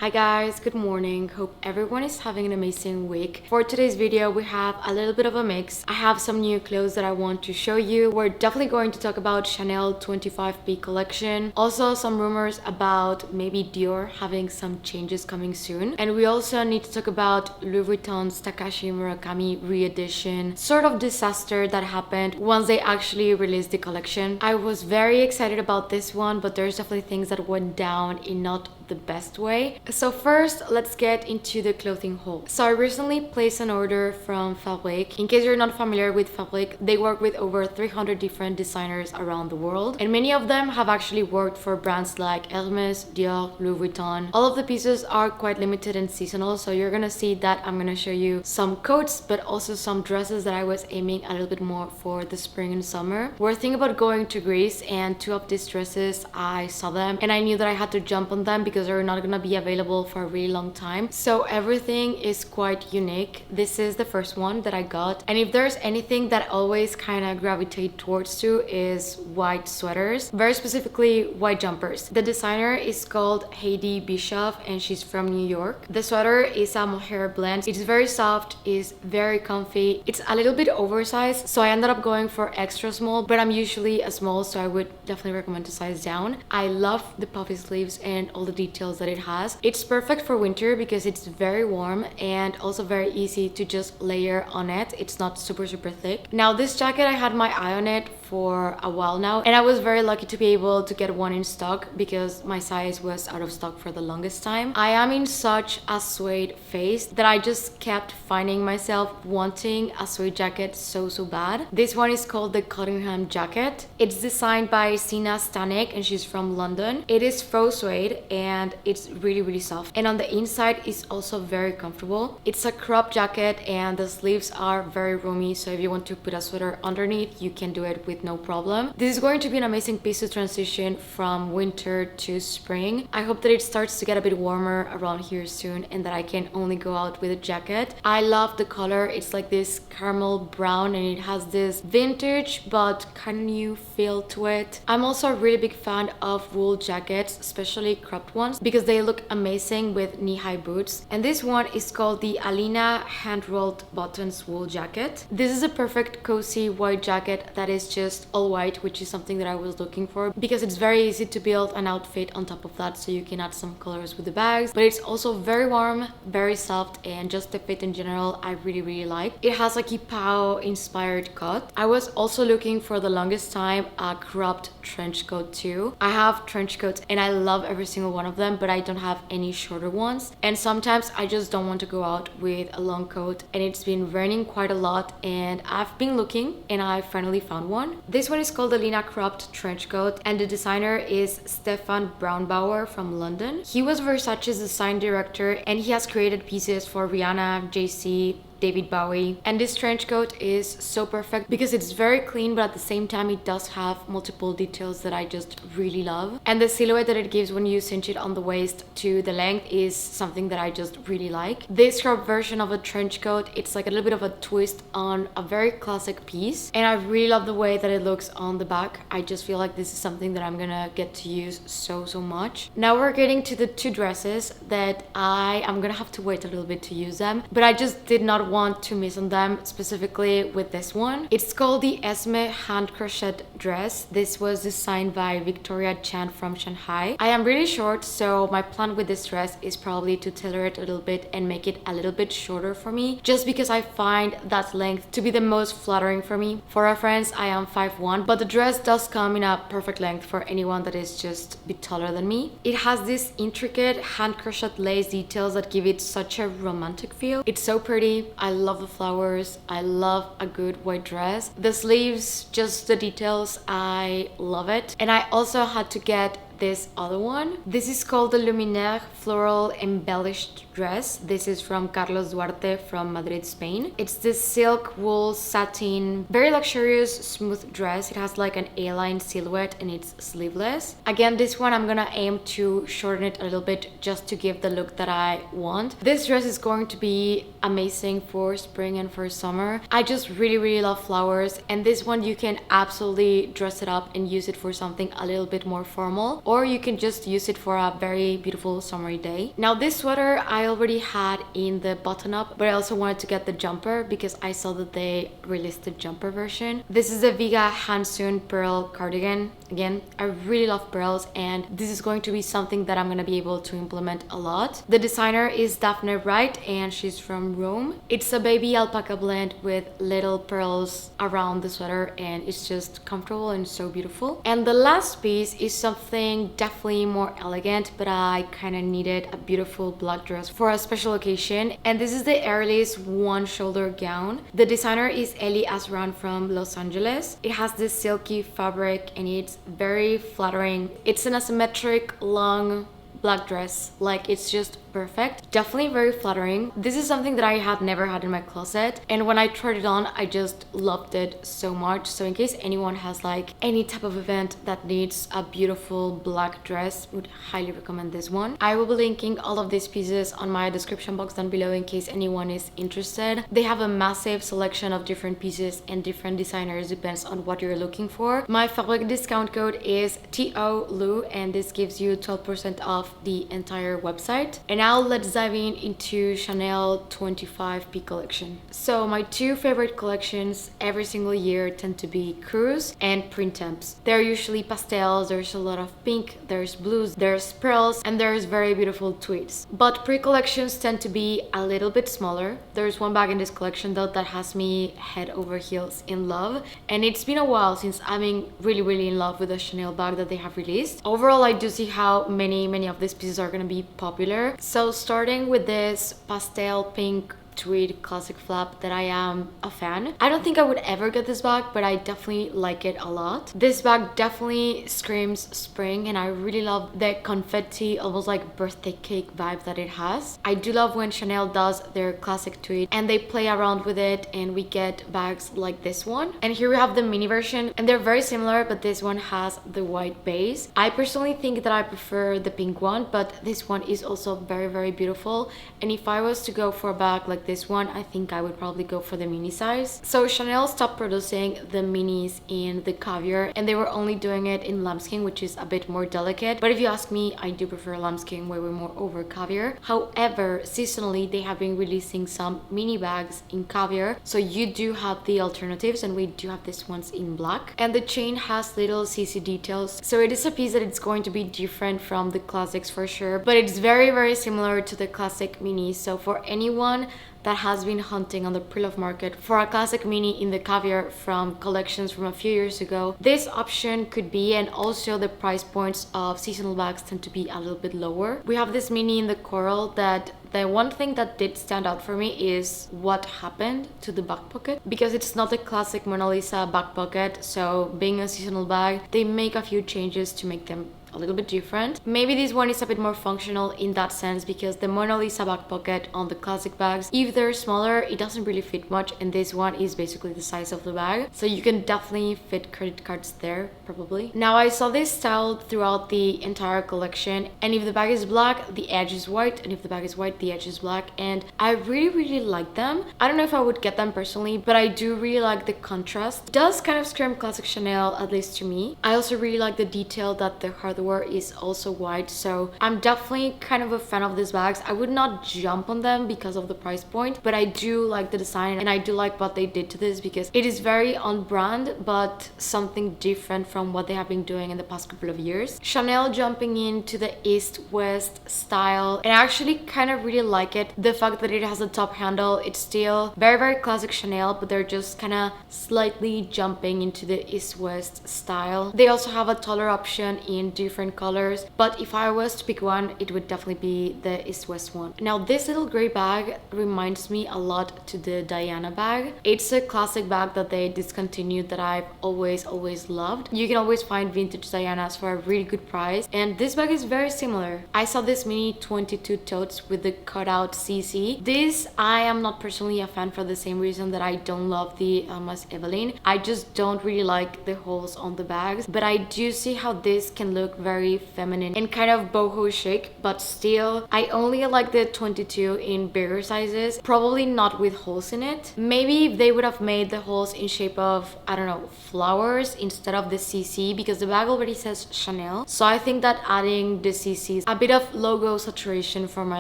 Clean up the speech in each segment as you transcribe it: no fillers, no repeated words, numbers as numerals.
Hi guys, good morning. Hope everyone is having an amazing week. For today's video, we have a little bit of a mix. I have some new clothes that I want to show you. We're definitely going to talk about Chanel 25B collection. Also some rumors about maybe Dior having some changes coming soon. And we also need to talk about Louis Vuitton's Takashi Murakami re-edition. Sort of disaster that happened once they actually released the collection. I was very excited about this one, but there's definitely things that went down in not the best way. So first, let's get into the clothing haul. So I recently placed an order from Fabrique. In case you're not familiar with Fabrique, they work with over 300 different designers around the world, and many of them have actually worked for brands like Hermes, Dior, Louis Vuitton. All of the pieces are quite limited and seasonal, so you're gonna see that I'm gonna show you some coats, but also some dresses that I was aiming a little bit more for the spring and summer. We're thinking about going to Greece, and two of these dresses, I saw them and I knew that I had to jump on them because they're not gonna be available for a really long time. So everything is quite unique. This is the first one that I got, and if there's anything that I always kind of gravitate towards to is white sweaters, very specifically white jumpers. The designer is called Heidi Bischoff and she's from New York. The sweater is a mohair blend. It's very soft, it's very comfy. It's a little bit oversized, so I ended up going for extra small, but I'm usually a small, so I would definitely recommend to size down. I love the puffy sleeves and all the details that it has. It's perfect for winter because it's very warm and also very easy to just layer on it. It's not super thick. Now this jacket, I had my eye on it for a while now, and I was very lucky to be able to get one in stock because my size was out of stock for the longest time. I am in such a suede phase that I just kept finding myself wanting a suede jacket so bad. This one is called the Cottingham jacket. It's designed by Sina Stanek and she's from London. It is faux suede and it's really soft, and on the inside is also very comfortable. It's a crop jacket and the sleeves are very roomy, so if you want to put a sweater underneath, you can do it with no problem. This is going to be an amazing piece to transition from winter to spring. I hope that it starts to get a bit warmer around here soon and that I can only go out with a jacket. I love the color. It's like this caramel brown and it has this vintage but kind of new feel to it. I'm also a really big fan of wool jackets, especially cropped ones, because they look amazing with knee-high boots. And this one is called the Alina hand-rolled buttons wool jacket. This is a perfect cozy white jacket that is just all white, which is something that I was looking for because it's very easy to build an outfit on top of that, so you can add some colors with the bags, but it's also very warm, very soft, and just the fit in general I really like. It has a kipao inspired cut. I was also looking for the longest time a cropped trench coat too. I have trench coats and I love every single one of them, but I don't have any shorter ones, and sometimes I just don't want to go out with a long coat, and it's been raining quite a lot and I've been looking and I finally found one. This one is called the Lina cropped trench coat and the designer is Stefan Braunbauer from London. He was Versace's design director and he has created pieces for Rihanna, JC, David Bowie, and this trench coat is so perfect because it's very clean, but at the same time it does have multiple details that I just really love, and the silhouette that it gives when you cinch it on the waist to the length is something that I just really like. This crop version of a trench coat, it's like a little bit of a twist on a very classic piece, and I really love the way that it looks on the back. I just feel like this is something that I'm gonna get to use so much. Now we're getting to the two dresses that I am gonna have to wait a little bit to use them, but I just did not want to miss on them, specifically with this one. It's called the Esme hand crochet dress. This was designed by Victoria Chan from Shanghai. I am really short, so my plan with this dress is probably to tailor it a little bit and make it a little bit shorter for me, just because I find that length to be the most flattering for me. For reference, I am 5'1", but the dress does come in a perfect length for anyone that is just a bit taller than me. It has this intricate hand crochet lace details that give it such a romantic feel. It's so pretty. I love the flowers. I love a good white dress. The sleeves, just the details, I love it. And I also had to get this other one. This is called the Luminaire Floral Embellished Dress. This is from Carlos Duarte from Madrid, Spain. It's this silk wool satin, very luxurious smooth dress. It has like an A-line silhouette and it's sleeveless. Again, this one I'm gonna aim to shorten it a little bit just to give the look that I want. This dress is going to be amazing for spring and for summer. I just really love flowers, and this one you can absolutely dress it up and use it for something a little bit more formal, or you can just use it for a very beautiful summery day. Now this sweater I already had in the button up, but I also wanted to get the jumper because I saw that they released the jumper version. This is the Viga Hansun pearl cardigan. Again, I really love pearls, and this is going to be something that I'm gonna be able to implement a lot. The designer is Daphne Wright, and she's from Rome. It's a baby alpaca blend with little pearls around the sweater, and it's just comfortable and so beautiful. And the last piece is something definitely more elegant, but I kind of needed a beautiful black dress for a special occasion, and this is the Airless one shoulder gown. The designer is Eli Asran from Los Angeles. It has this silky fabric and it's very flattering. It's an asymmetric long black dress, like it's just perfect, definitely very flattering. This is something that I had never had in my closet, and when I tried it on I just loved it so much. So in case anyone has like any type of event that needs a beautiful black dress, would highly recommend this one. I will be linking all of these pieces on my description box down below in case anyone is interested. They have a massive selection of different pieces and different designers, depends on what you're looking for. My Fabrique discount code is TOLU, and this gives you 12% off the entire website. And now let's dive into Chanel 25P collection. So my two favorite collections every single year tend to be Cruise and Printemps. They're usually pastels, there's a lot of pink, there's blues, there's pearls, and there's very beautiful tweeds. But pre-collections tend to be a little bit smaller. There's one bag in this collection though that has me head over heels in love, and it's been a while since I'm really in love with the Chanel bag that they have released. Overall, I do see how many of these pieces are gonna be popular. So starting with this pastel pink tweed classic flap that I am a fan. I don't think I would ever get this bag, but I definitely like it a lot. This bag definitely screams spring, and I really love the confetti, almost like birthday cake vibe that it has. I do love when Chanel does their classic tweed and they play around with it, and we get bags like this one. And here we have the mini version, and they're very similar, but this one has the white base. I personally think that I prefer the pink one, but this one is also very beautiful. And if I was to go for a bag like this one, I think I would probably go for the mini size. So Chanel stopped producing the minis in the caviar, and they were only doing it in lambskin, which is a bit more delicate. But if you ask me, I do prefer lambskin way more over caviar. However, seasonally they have been releasing some mini bags in caviar, so you do have the alternatives, and we do have this ones in black. And the chain has little CC details, so it is a piece that it's going to be different from the classics for sure, but it's very similar to the classic minis. So for anyone that has been hunting on the pre-love market for a classic mini in the caviar from collections from a few years ago, this option could be. And also the price points of seasonal bags tend to be a little bit lower. We have this mini in the coral that the one thing that did stand out for me is what happened to the back pocket, because it's not a classic Mona Lisa back pocket. So being a seasonal bag, they make a few changes to make them a little bit different. Maybe this one is a bit more functional in that sense, because the Mona Lisa back pocket on the classic bags, if they're smaller, it doesn't really fit much, and this one is basically the size of the bag, so you can definitely fit credit cards there probably. Now I saw this style throughout the entire collection, and if the bag is black, the edge is white, and if the bag is white, the edge is black, and I really like them. I don't know if I would get them personally, but I do really like the contrast. It does kind of scream classic Chanel, at least to me. I also really like the detail that the hardware is also white, so I'm definitely kind of a fan of these bags. I would not jump on them because of the price point, but I do like the design, and I do like what they did to this, because it is very on brand, but something different from what they have been doing in the past couple of years. Chanel jumping into the east-west style, and I actually kind of really like it. The fact that it has a top handle, it's still very classic Chanel, but they're just kind of slightly jumping into the east-west style. They also have a taller option in different colors, but if I was to pick one, it would definitely be the east-west one. Now this little gray bag reminds me a lot to the Diana bag. It's a classic bag that they discontinued that I've always loved. You can always find vintage Dianas for a really good price, and this bag is very similar. I saw this mini 22 totes with the cutout CC. This I am not personally a fan for the same reason that I don't love the Almas Evelyn. I just don't really like the holes on the bags, but I do see how this can look very feminine and kind of boho chic, but still I only like the 22 in bigger sizes, probably not with holes in it. Maybe if they would have made the holes in shape of, I don't know, flowers instead of the CC, because the bag already says Chanel. So I think that adding the CC is a bit of logo saturation for my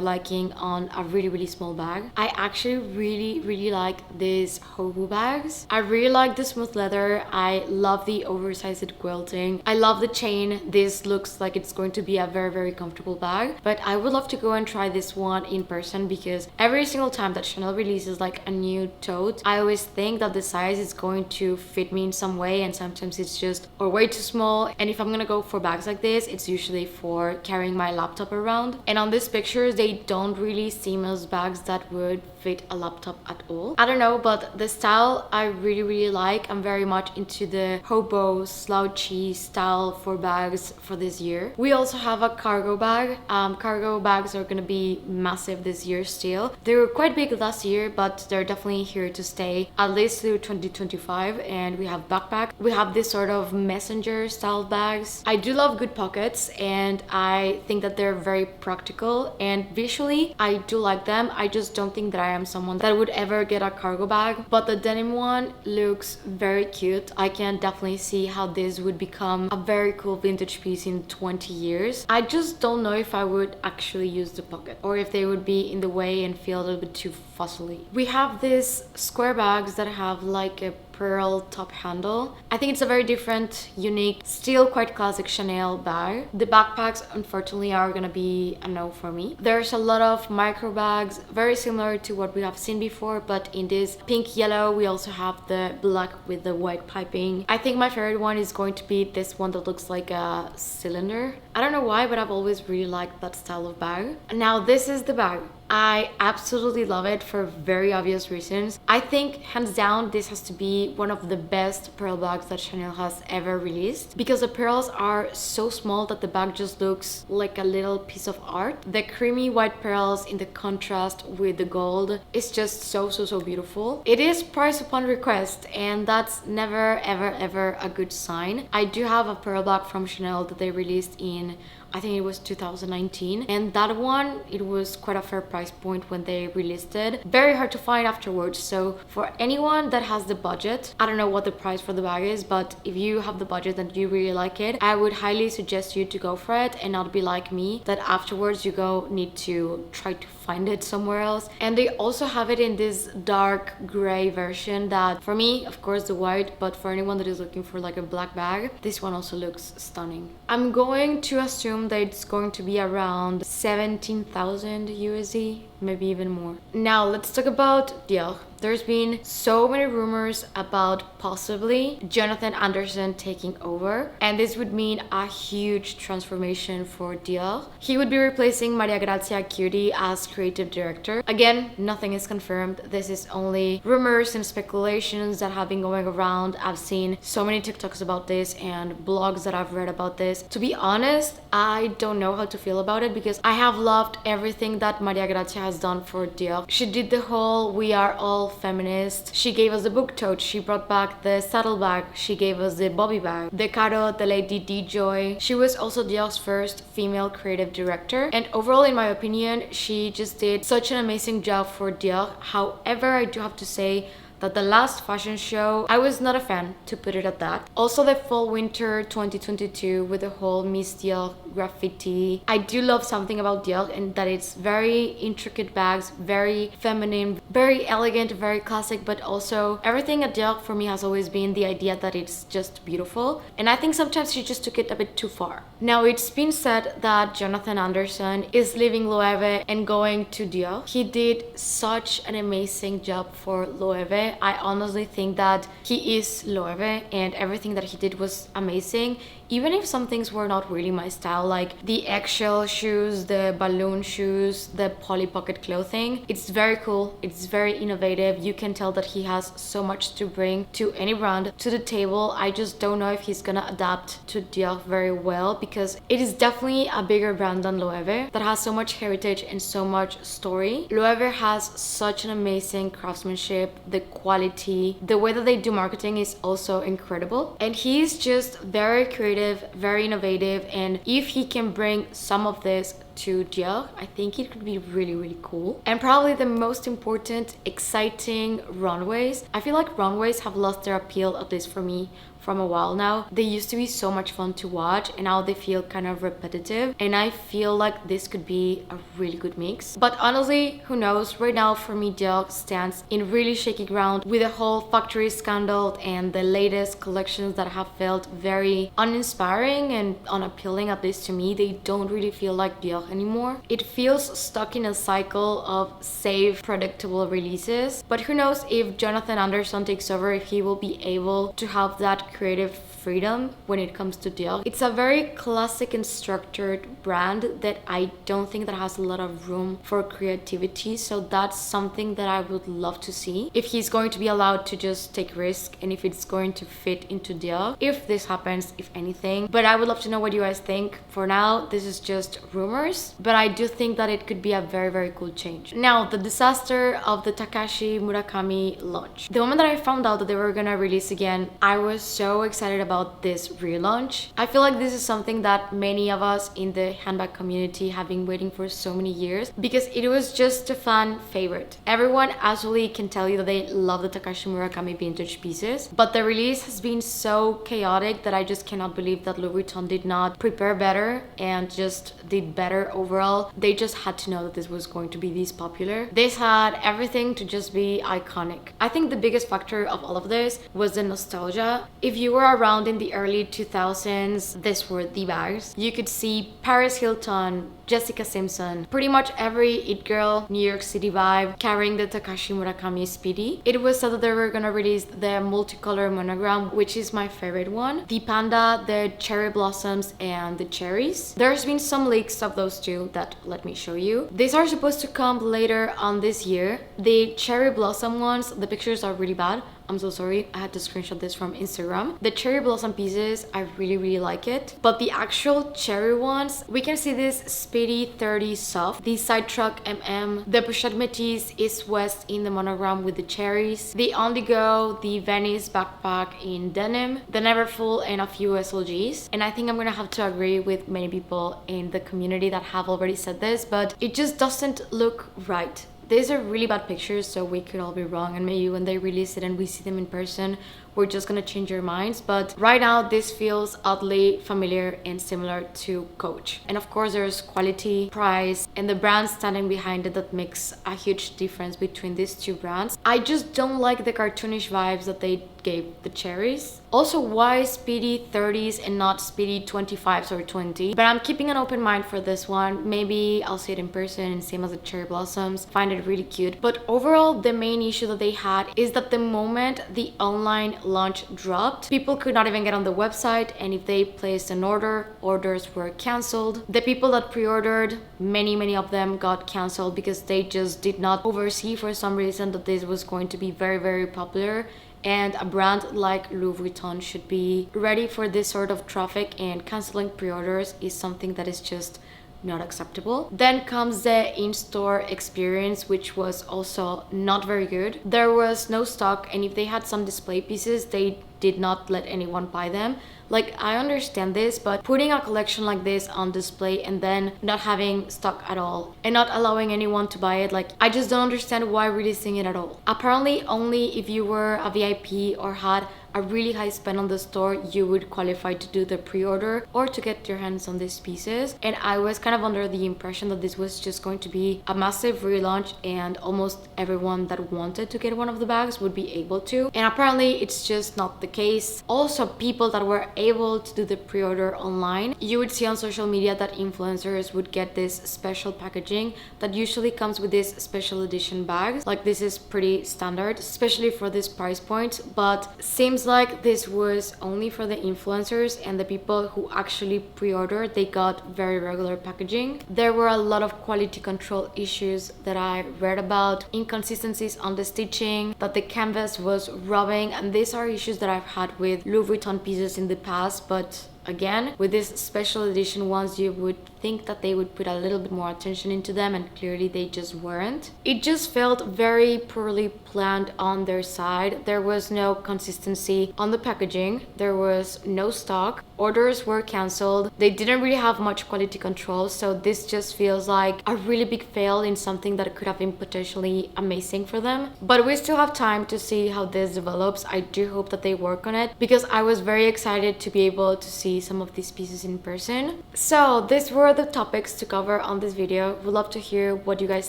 liking on a really small bag. I actually really like these hobo bags. I really like the smooth leather. I love the oversized quilting. I love the chain. This looks like it's going to be a very comfortable bag, but I would love to go and try this one in person, because every single time that Chanel releases like a new tote, I always think that the size is going to fit me in some way, and sometimes it's just or way too small. And if I'm gonna go for bags like this, it's usually for carrying my laptop around, and on these pictures they don't really seem as bags that would fit a laptop at all. I don't know, but the style I really like. I'm very much into the hobo slouchy style for bags for this year. We also have a cargo bag. Cargo bags are gonna be massive this year still. They were quite big last year, but they're definitely here to stay at least through 2025. And we have backpack. We have this sort of messenger style bags. I do love good pockets, and I think that they're very practical, and visually I do like them. I just don't think that I am someone that would ever get a cargo bag, but the denim one looks very cute. I can definitely see how this would become a very cool vintage piece in 20 years. I just don't know if I would actually use the pocket, or if they would be in the way and feel a little bit too fussily. We have these square bags that have like a pearl top handle. I think it's a very different, unique, still quite classic Chanel bag. The backpacks unfortunately are gonna be a no for me. There's a lot of micro bags, very similar to what we have seen before, but in this pink yellow. We also have the black with the white piping. I think my favorite one is going to be this one that looks like a cylinder. I don't know why, but I've always really liked that style of bag. Now this is the bag. I absolutely love it for very obvious reasons. I think hands down this has to be one of the best pearl bags that Chanel has ever released, because the pearls are so small that the bag just looks like a little piece of art. The creamy white pearls in the contrast with the gold is just so beautiful. It is price upon request, and that's never ever a good sign. I do have a pearl bag from Chanel that they released in, I think it was 2019, and that one, it was quite a fair price point when they released it. Very hard to find afterwards, so for anyone that has the budget, I don't know what the price for the bag is, but if you have the budget and you really like it, I would highly suggest you to go for it and not be like me, that afterwards you need to try to find it somewhere else. And they also have it in this dark gray version that, for me, of course, the white, but for anyone that is looking for like a black bag, this one also looks stunning. I'm going to assume that it's going to be around 17,000 USD, maybe even more. Now let's talk about Dior. There's been so many rumors about possibly Jonathan Anderson taking over, and this would mean a huge transformation for Dior. He would be replacing Maria Grazia Chiodi as creative director. Again, nothing is confirmed. This is only rumors and speculations that have been going around. I've seen so many TikToks about this and blogs that I've read about this. To be honest, I don't know how to feel about it, because I have loved everything that Maria Grazia has done for Dior. She did the whole "we are all feminist." She gave us the book tote. She brought back the saddle bag. She gave us the bobby bag, the Caro de Lady D Joy. She was also Dior's first female creative director, and overall, in my opinion, she just did such an amazing job for Dior. However, I do have to say that the last fashion show, I was not a fan, to put it at that. Also the fall winter 2022 with the whole Miss Dior graffiti. I do love something about Dior, and that it's very intricate bags, very feminine, very elegant, very classic, but also everything at Dior for me has always been the idea that it's just beautiful. And I think sometimes she just took it a bit too far. Now it's been said that Jonathan Anderson is leaving Loewe and going to Dior. He did such an amazing job for Loewe. I honestly think that he is Loewe, and everything that he did was amazing. Even if some things were not really my style, like the eggshell shoes, the balloon shoes, the Polly Pocket clothing, it's very cool, it's very innovative. You can tell that he has so much to bring to any brand, to the table. I just don't know if he's gonna adapt to Dior very well, because it is definitely a bigger brand than Loewe that has so much heritage and so much story. Loewe has such an amazing craftsmanship, the quality, the way that they do marketing is also incredible, and he's just very creative creative, very innovative, and if he can bring some of this to Dior, I think it could be really, really cool. And probably the most important, exciting runways. I feel like runways have lost their appeal, at least for me, from a while now. They used to be so much fun to watch and now they feel kind of repetitive, and I feel like this could be a really good mix. But honestly, who knows? Right now for me, Dior stands in really shaky ground with the whole factory scandal and the latest collections that have felt very uninspiring and unappealing, at least to me. They don't really feel like Dior anymore. It feels stuck in a cycle of safe, predictable releases. But who knows if Jonathan Anderson takes over, if he will be able to have that creative freedom when it comes to Dior. It's a very classic and structured brand that I don't think that has a lot of room for creativity, so that's something that I would love to see if he's going to be allowed to just take risk and if it's going to fit into Dior, if this happens, if anything. But I would love to know what you guys think. For now, this is just rumors, but I do think that it could be a very, very cool change. Now, the disaster of the Takashi Murakami launch. The moment that I found out that they were gonna release again, I was so excited about this relaunch. I feel like this is something that many of us in the handbag community have been waiting for so many years, because it was just a fan favorite. Everyone actually can tell you that they love the Takashi Murakami vintage pieces, but the release has been so chaotic that I just cannot believe that Louis Vuitton did not prepare better and just did better overall. They just had to know that this was going to be this popular. This had everything to just be iconic. I think the biggest factor of all of this was the nostalgia. If you were around in the early 2000s, these were the bags. You could see Paris Hilton, Jessica Simpson, pretty much every it girl, New York City vibe carrying the Takashi Murakami Speedy. It was said that they were gonna release the multicolor monogram, which is my favorite one. The panda, the cherry blossoms, and the cherries. There's been some leaks of those two that let me show you. These are supposed to come later on this year. The cherry blossom ones, the pictures are really bad. I'm so sorry, I had to screenshot this from Instagram. The cherry blossom pieces, I really, really like it. But the actual cherry ones, we can see this Speedy 30 soft, the side truck the pochette métis is West in the monogram with the cherries, the On The Go, the Venice backpack in denim, the Never Full, and a few SLGs. And I think I'm gonna have to agree with many people in the community that have already said this, but it just doesn't look right. These are really bad pictures, so we could all be wrong, and maybe when they release it and we see them in person, we're just gonna change our minds. But right now, this feels oddly familiar and similar to Coach. And of course, there's quality, price, and the brand standing behind it that makes a huge difference between these two brands. I just don't like the cartoonish vibes that they gave the cherries. Also, why Speedy 30s and not Speedy 25s or 20? But I'm keeping an open mind for this one. Maybe I'll see it in person, and same as the cherry blossoms. Find it really cute. But overall, the main issue that they had is that the moment the online launch dropped, people could not even get on the website, and if they placed an order, orders were cancelled. The people that pre-ordered, many of them got cancelled because they just did not oversee for some reason that this was going to be very, very popular. And a brand like Louis Vuitton should be ready for this sort of traffic, and canceling pre-orders is something that is just not acceptable. Then comes the in-store experience, which was also not very good. There was no stock, and if they had some display pieces, they did not let anyone buy them. Like, I understand this, but putting a collection like this on display and then not having stock at all and not allowing anyone to buy it, like, I just don't understand why releasing it at all. Apparently, only if you were a VIP or had a really high spend on the store, you would qualify to do the pre-order or to get your hands on these pieces. And I was kind of under the impression that this was just going to be a massive relaunch and almost everyone that wanted to get one of the bags would be able to. And apparently it's just not the case. Also, people that were able to do the pre-order online, you would see on social media that influencers would get this special packaging that usually comes with these special edition bags. Like, this is pretty standard, especially for this price point, but seems like this was only for the influencers, and the people who actually pre-ordered, they got very regular packaging. There were a lot of quality control issues that I read about, inconsistencies on the stitching, that the canvas was rubbing, and these are issues that I've had with Louis Vuitton pieces in the past. But again, with these special edition ones, you would think that they would put a little bit more attention into them, and clearly they just weren't. It just felt very poorly planned on their side. There was no consistency on the packaging, there was no stock, orders were cancelled, they didn't really have much quality control, so this just feels like a really big fail in something that could have been potentially amazing for them. But we still have time to see how this develops. I do hope that they work on it, because I was very excited to be able to see some of these pieces in person. So these were the topics to cover on this video. Would love to hear what you guys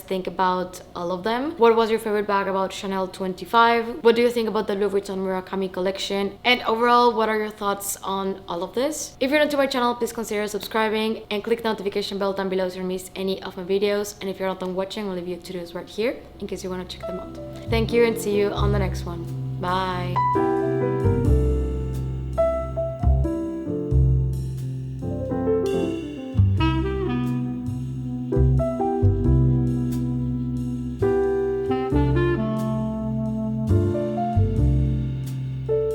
think about all of them. What was your favorite bag about Chanel 25? What do you think about the Louis Vuitton Murakami collection? And overall, what are your thoughts on all of this? If you're new to my channel, please consider subscribing and click the notification bell down below so you don't miss any of my videos. And if you're not done watching, I'll leave you to-dos right here in case you want to check them out. Thank you, and see you on the next one. Bye.